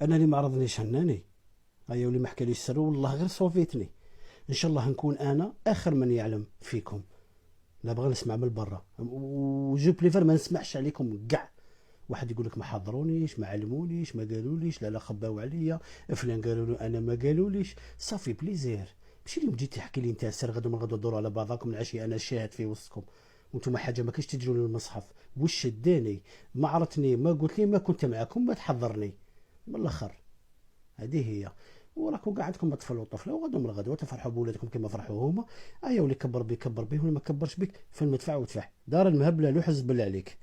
انا اللي ما عرضنيش هناني، هيا ولي ما حكاليش سر والله غير صوفيتني. ان شاء الله نكون انا اخر من يعلم فيكم. لا بغى نسمع من برا، وجو بريفير ما نسمعش عليكم كاع. واحد يقول لك ما حضرونيش، ما علمونيش، ما قالوليش، لا لا خباو عليا، فلان قالوا له انا ما قالوليش. صافي بليزير. ماشي اليوم جيت تحكي لي انت سر غدو من غدو دوروا على بعضاكم العشيه انا شاهد في وسطكم، وانتم حاجه ما كاش تجروا للمصحف. وش شداني؟ ما عرفتني، ما قلت لي ما كنت معكم، ما تحضرني من الاخر. هذه هي. وراكم قاعد عندكم اطفال وطفله، وغدو من الغدوه تفرحوا بولادكم كما فرحوا هما. ايا ولي كبر بيك كبر بيه، واللي ما كبرش بيك في المدفع ودفع دار المهبله له حزب بالله عليك.